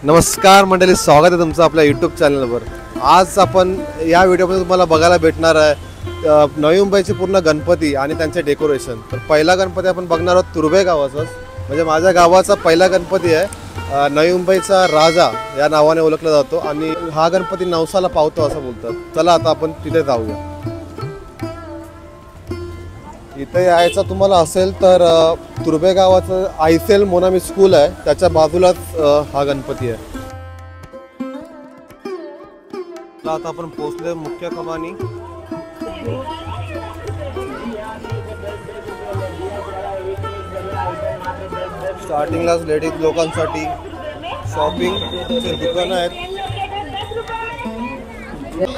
नमस्कार मंडळी, स्वागत आहे तुमचं आपल्या यूट्यूब चॅनलवर। आज आपण या व्हिडिओमध्ये तुम्हाला बघायला भेटणार आहे नवी मुंबईचे पूर्ण गणपती आणि त्यांचे डेकोरेशन। तर पहिला गणपती आपण बघणार आहोत तुर्भे गावाचाच, म्हणजे माझ्या गावाचा पहिला गणपती आहे। नवी मुंबईचा राजा या नावाने ओळखला जातो आणि हा गणपती नवसाला पावतो असं बोलतात। चला आता आपण तिथे जाऊया। इथे यायचं तुम्हाला असेल तर तुर्भे गावाचं आयसेल मोनामी स्कूल आहे, त्याच्या बाजूलाच हा गणपती आहे। आता आपण पोहोचले मुख्य कमानी। स्टार्टिंगलाच लेडीज लोकांसाठी शॉपिंगचे दुकान आहेत।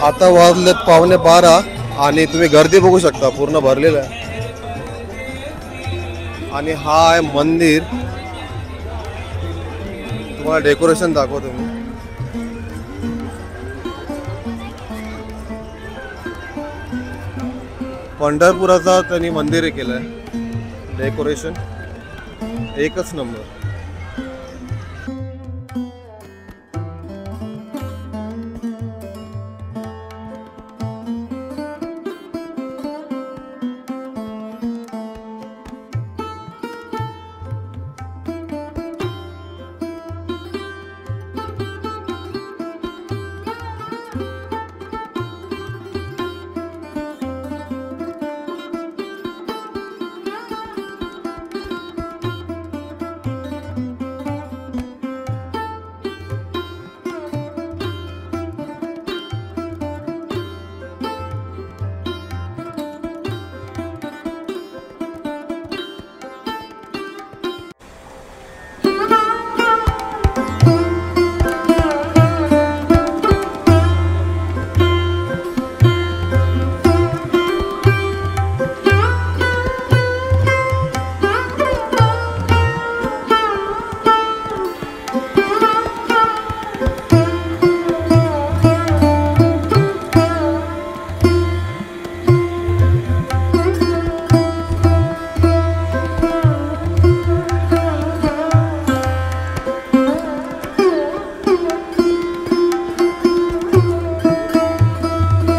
आता वाजलेत 11:15 आणि तुम्ही गर्दी बघू शकता, पूर्ण भरलेलं आहे। आणि हा आहे मंदिर, तुम्हाला डेकोरेशन दाखवतो मी। पंढरपुराचा त्यांनी मंदिर केलंय, डेकोरेशन एकच नंबर।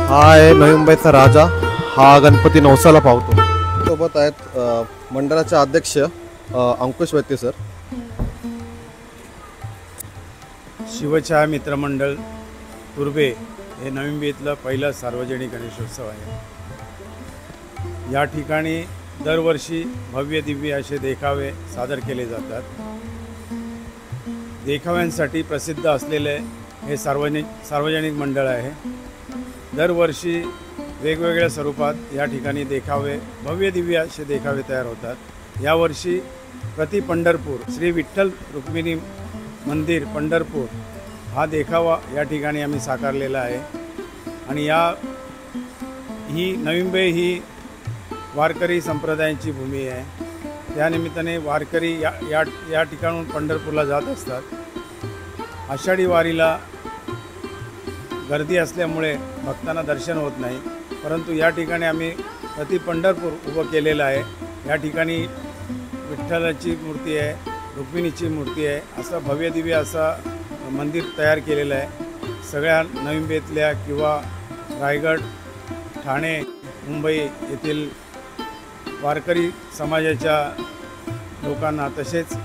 हा आहे नवी मुंबईचा राजा, हा गणपती नवसाला पावतो। सोबत आहेत मंडळाचे अध्यक्ष अंकुश वैद्य सर। शिवछाया मित्रमंडळ तुर्भे हे नवी मुंबईतलं पहिलं सार्वजनिक गणेशोत्सव आहे। या ठिकाणी दरवर्षी भव्य दिव्य असे देखावे सादर केले जातात। देखाव्यांसाठी प्रसिद्ध असलेले हे सार्वजनिक मंडळ आहे। दरवर्षी वेगवेगळ्या स्वरूपात या ठिकाणी देखावे, भव्य दिव्य असे देखावे तयार होतात। यावर्षी प्रति पंढरपूर श्री विठ्ठल रुक्मिणी मंदिर पंढरपूर हा देखावा या ठिकाणी आम्ही साकारलेला आहे। आणि ही नवी मुंबई ही वारकरी संप्रदायांची भूमी आहे। त्यानिमित्ताने वारकरी या ठिकाणून पंढरपूरला जात असतात। आषाढी वारीला गर्दी असल्यामुळे भक्तांना दर्शन होत नाही, परंतु या ठिकाणी आम्ही प्रति पंढरपूर उभं केलेलं आहे। या ठिकाणी विठ्ठलाची मूर्ती आहे, रुक्मिणीची मूर्ती आहे, असं भव्य दिव्य असं मंदिर तयार केलेलं आहे। सगळ्या नवी मुंबईतल्या किंवा रायगड, ठाणे, मुंबई येथील वारकरी समाजाच्या लोकांना तसेच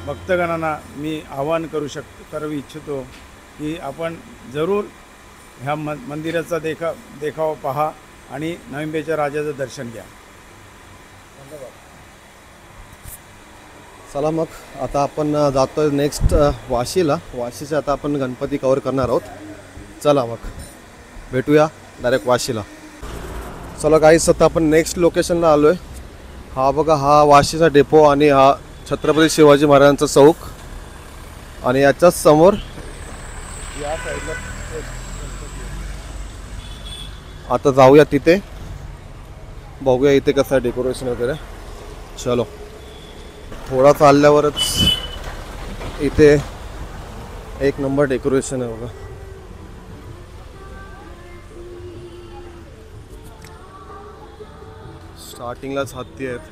भक्तगणांना मी आवाहन करू इच्छितो की आपण जरूर ह्या मंदिराचा देखावा पहा आणि नवी मुंबईच्या राजाचं दर्शन घ्या। चला मग आता आपण जातोय नेक्स्ट वाशीला। वाशीचे आता आपण गणपती कव्हर करणार आहोत। चला मग भेटूया डायरेक्ट वाशीला। चला गाईस, आता आपण नेक्स्ट लोकेशनला आलो आहे। हा बघा, हा वाशीचा डेपो आणि हा छत्रपती शिवाजी महाराजांचा चौक आणि याच्याच समोर या साईडला आता जाऊया, तिथे बघूया इथे कसं आहे डेकोरेशन वगैरे। चलो, थोडा चालल्यावरच इथे एक नंबर डेकोरेशन आहे बघा। स्टार्टिंगलाच हत्ती आहेत।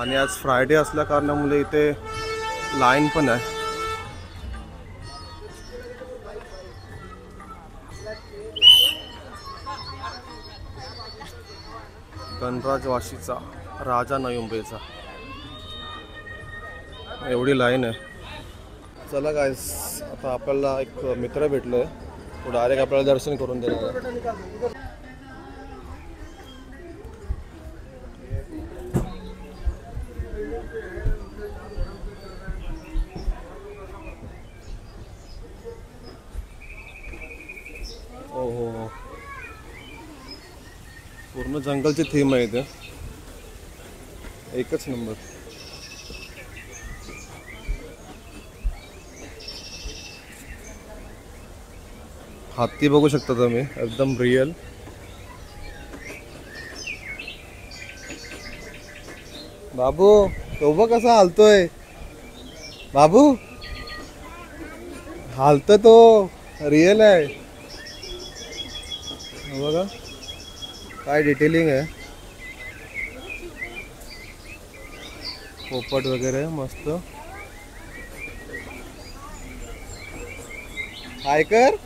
आणि आज फ्रायडे असल्या कारणामुळे इथे लाईन पण आहे. गणराज वाशीचा राजा नवी मुंबईचा एवढी लाईन आहे. चला गाईस, आता आपल्याला एक मित्र भेटलोय, तो डायरेक्ट आपल्याला दर्शन करून देणार आहे. हो हो हो, पूर्ण जंगलची थीम आहे इथे, एकच नंबर. हाती बघू शकता तुम्ही, एकदम रिअल. बाबू तो बघ कसा हालतोय, बाबू हालतोय तो, रिअल आहे. बघा काय डिटेलिंग आहे, पोपट वगैरे मस्त. हाय कर.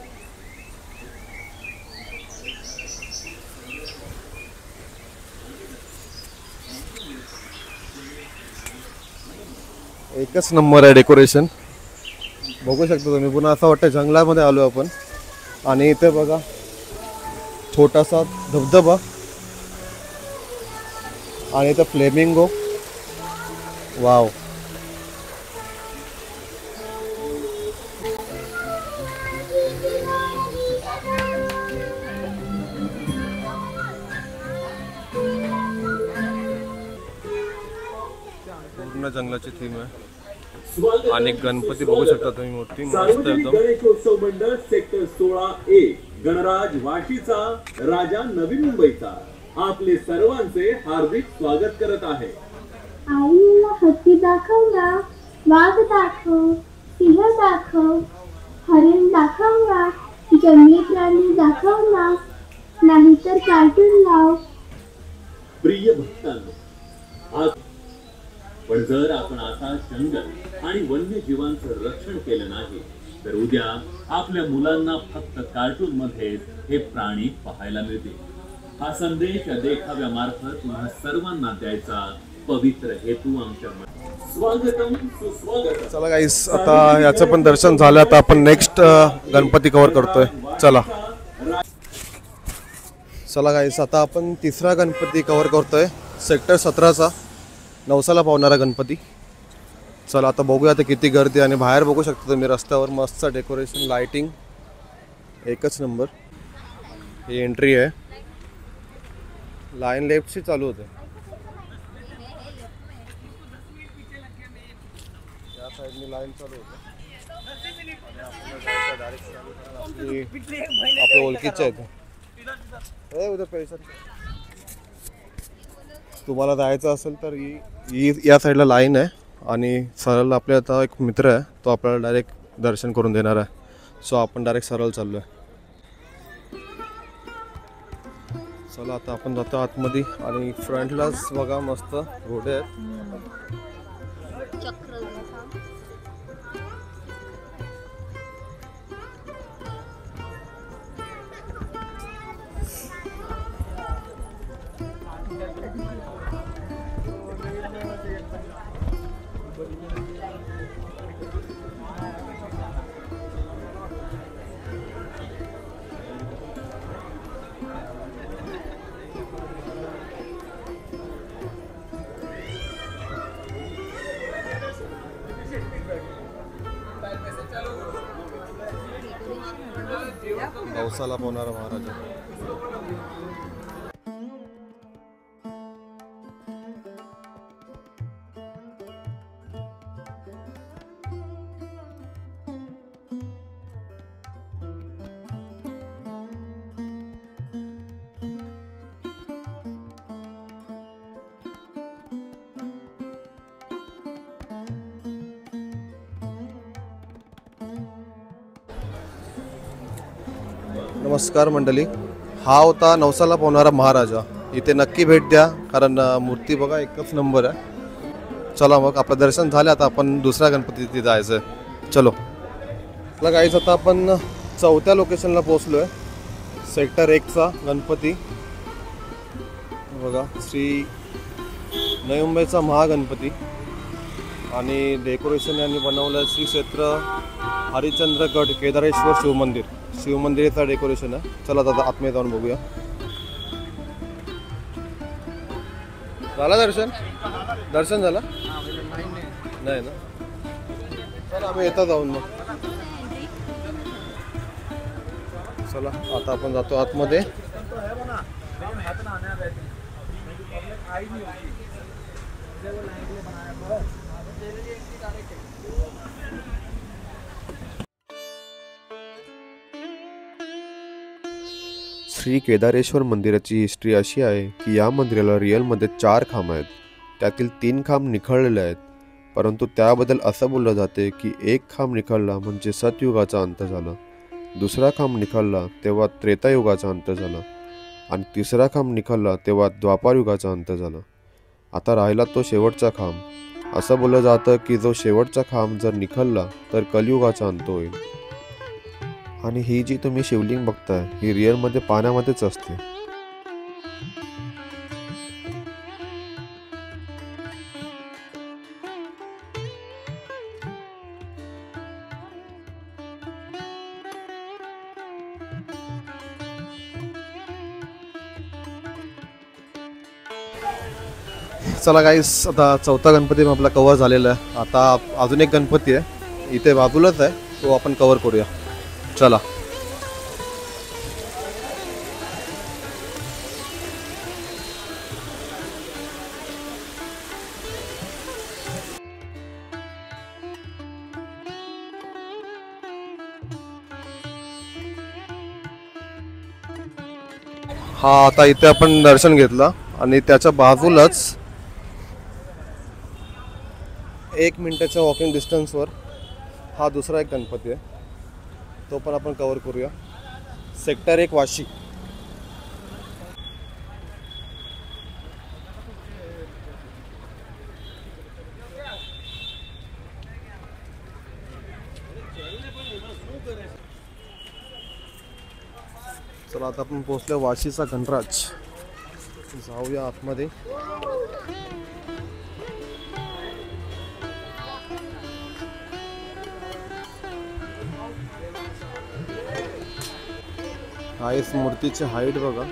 एकच नंबर आहे डेकोरेशन, बघू शकता तुम्ही. पुन्हा असं वाटतं जंगलामध्ये आलो आपण. आणि इथे बघा छोटासा धबधबा आणि इथं फ्लेमिंगो. वाव, पूर्ण जंगलाची थीम आहे. आणि गणपती बघू शकता तुम्ही, मूर्ती मस्त एकदम. गणेशोत्सव मंडळ सेक्टर 16A गणराज वाशीचा राजा नवी मुंबईचा आपले सर्वांचे हार्दिक स्वागत करत आहे. आईला हत्ती दाखव ना, वाघ दाखव, सिंह दाखव, हरिण दाखव ना, जंगली प्राणी दाखव ना, नाहीतर कार्टून लाव. प्रिय भक्तांनो, आज पण जर आपण आता जंगल आणि वन्यजीवांचं रक्षण केलं नाही तर उद्या आपल्या मुलांना फक्त कार्टून मध्ये हे प्राणी पाहायला मिळतील. हा संदेश देखाव्यामार्फत तुम्हा सर्वांना द्यायचा पवित्र हेतू आमच्या स्वागतम सुस्वागतम. चला गाईस, आता याचं पण दर्शन झालं. आता आपण नेक्स्ट गणपती कव्हर करतोय. चला चला गाईस, आता आपण तिसरा गणपती कव्हर करतोय, सेक्टर 17चा नवसाला पावणारा गणपती. चला आता बघूया आता किती गर्दी. आणि बाहेर बघू शकता तुम्ही रस्त्यावर मस्त डेकोरेशन, लाइटिंग एकच नंबर. ही एंट्री आहे, लाईन लेफ्टशी चालू होते. या साईडनी लाईन चालू होते. आपल्या ओळखीचे आहेत. उद्या पैसा तुम्हाला जायचं असेल तर या साईडला लाईन आहे. आणि सरळ आपल्या आता एक मित्र आहे, तो आपल्याला डायरेक्ट दर्शन करून देणार आहे. सो आपण डायरेक्ट सरळ चाललो आहे. चला आता आपण जातो आतमध्ये. आणि फ्रंटलाच बघा मस्त घोडे आहेत. नवसाला पावणारा महाराजा. नमस्कार मंडळी, हा होता नवसाला पावणारा महाराजा. इथे नक्की भेट द्या, कारण मूर्ती बघा एकच नंबर आहे. चला मग आपलं दर्शन झालं, आता आपण दुसऱ्या गणपती तिथे जायचं आहे. चलो आपला गाईच आता आपण चौथ्या लोकेशनला पोहोचलो आहे. सेक्टर 1चा गणपती बघा, श्री नवी मुंबईचा महागणपती. आणि डेकोरेशन यांनी बनवलं श्री क्षेत्र हरिश्चंद्रगड केदारेश्वर शिवमंदिर. शिवमंदिराचं डेकोरेशन आहे. चला दादा आतमध्ये जाऊन बघूया. झालं दर्शन? दर्शन झालं नाही ना? चला आम्ही येता जाऊन मग. चला आता आपण जातो आतमध्ये. श्री केदारेश्वर मंदिराची हिस्ट्री अशी आहे की या मंदिराला रिअलमध्ये 4 खांब आहेत. त्यातील 3 खांब निखळलेले आहेत. परंतु त्याबद्दल असं बोललं जाते की एक खांब निखळला म्हणजे सतयुगाचा अंत झाला, दुसरा खांब निखळला तेव्हा त्रेतायुगाचा अंत झाला आणि तिसरा खांब निखळला तेव्हा द्वापारयुगाचा अंत झाला. आता राहिला तो शेवटचा खांब. असं बोललं जातं की जो शेवटचा खांब जर निखळला तर कलियुगाचा अंत होईल. आणि ही जी तुम्ही शिवलिंग बघताय ही रिअलमध्ये पाण्यामध्येच असते. चला गाईस, आता चौथा गणपती आपला कव्हर झालेला आहे. आता अजून एक गणपती आहे इथे बाजूलाच आहे, तो आपण कव्हर करूया. चला हा, आता इथे आपण दर्शन घेतलं आणि त्याच्या बाजूलाच 1 मिनिटाच्या वॉकिंग डिस्टन्सवर हा दुसरा एक गणपती आहे, तो पण आपण कव्हर करूया. सेक्टर 1 वाशी. चला आता आपण पोहोचलो वाशीचा गणराज. जाऊया आतमध्ये. हा इस मूर्तीची हाईट बघा.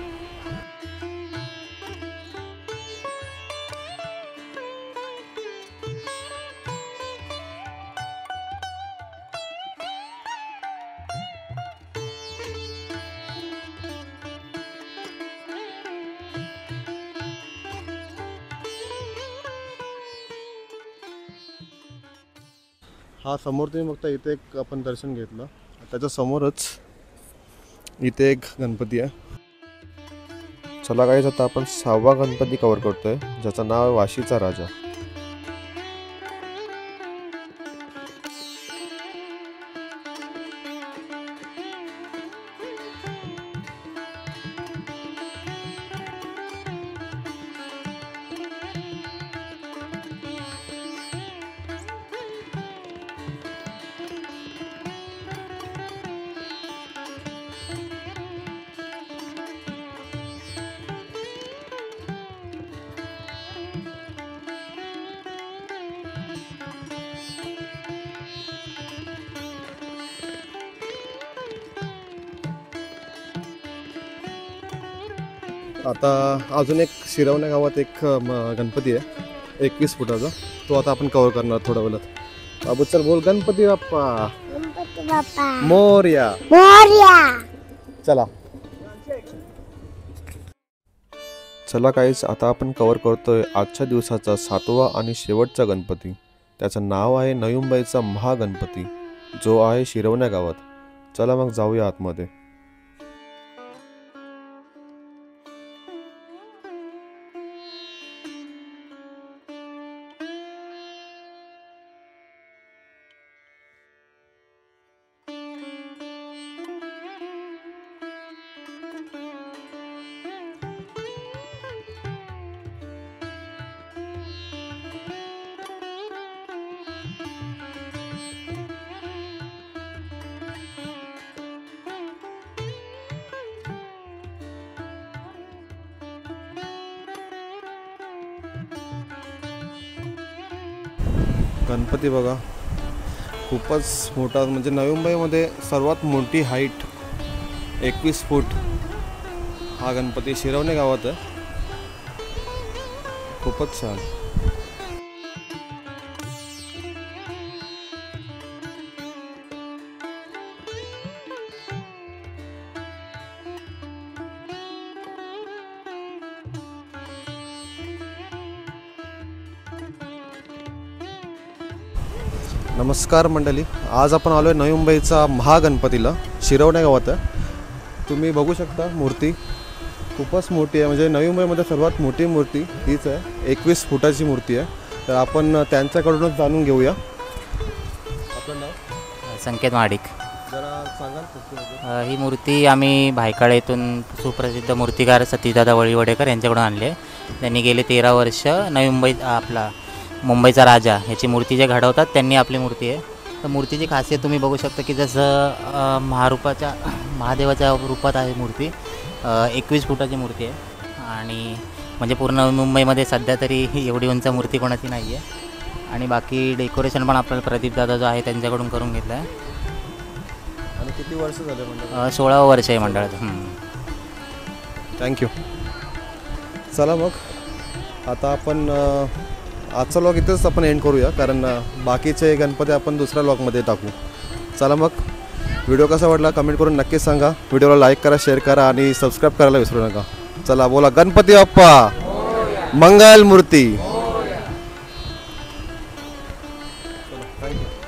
हा समोर तुम्ही बघता इथे एक आपण दर्शन घेतलं, त्याच्या समोरच इथे एक गणपती आहे. चला गाईस, आता आपण 6वा गणपती कव्हर करतोय ज्याचं नाव आहे वाशीचा राजा. आता अजून एक शिरवण्या गावात एक गणपती आहे 21 फुटाचा, तो आता आपण कव्हर करणार थोड्या वेळात. बाबू चल बोल, गणपती बाप्पा गणपती बाप्पा मोरया. मोरया. चला चला काहीच, आता आपण कव्हर करतोय आजच्या दिवसाचा 7वा आणि शेवटचा गणपती. त्याचं नाव आहे नवी मुंबईचा महागणपती, जो आहे शिरवण्या गावात. चला मग जाऊया आतमध्ये. गणपती बघा खूपच मोठा, म्हणजे नवी मुंबईमध्ये सर्वात मोठी हाईट 21 फूट हा गणपती शिरवणे गावात आहे. खूपच छान. नमस्कार मंडळी, आज आपण आलो आहे नवी मुंबईचा महागणपतीला शिरवणे गावात आहे. तुम्ही बघू शकता मूर्ती खूपच मोठी आहे, म्हणजे नवी मुंबईमध्ये सर्वात मोठी मूर्ती हीच आहे. 21 फुटाची मूर्ती आहे. तर आपण त्यांच्याकडूनच जाणून घेऊया. आपलं नाव? संकेत महाडिक. जरा सांगाल? ही मूर्ती आम्ही भायखळा येथून सुप्रसिद्ध मूर्तिकार सतीदादा वळीवडेकर यांच्याकडून आणली आहे. त्यांनी गेले 13 वर्ष नवी मुंबईत आपला मुंबईचा राजा ह्याची मूर्ती जे घडवतात त्यांनी आपली मूर्ती आहे. तर मूर्तीची खासियत तुम्ही बघू शकता की जसं महादेवाच्या रूपात आहे मूर्ती. 21 फुटाची मूर्ती आहे आणि म्हणजे पूर्ण मुंबईमध्ये सध्या तरी एवढी उंच मूर्ती कोणाची नाही आहे. आणि बाकी डेकोरेशन पण आपल्याला प्रदीपदादा जो आहे त्यांच्याकडून करून घेतलं आहे. आणि किती वर्ष झाले मंडळ? 16वं वर्ष आहे मंडळाचं. थँक्यू. चला मग आता आपण आजचा व्लॉग इथंच आपण एंड करूया, कारण बाकीचे गणपती आपण दुसऱ्या व्लॉगमध्ये टाकू. चला मग, व्हिडिओ कसा वाटला कमेंट करून नक्कीच सांगा. व्हिडिओला लाईक करा, शेअर करा आणि सबस्क्राईब करायला विसरू नका. चला बोला गणपती बाप्पा मंगल मूर्ती. थँक्यू.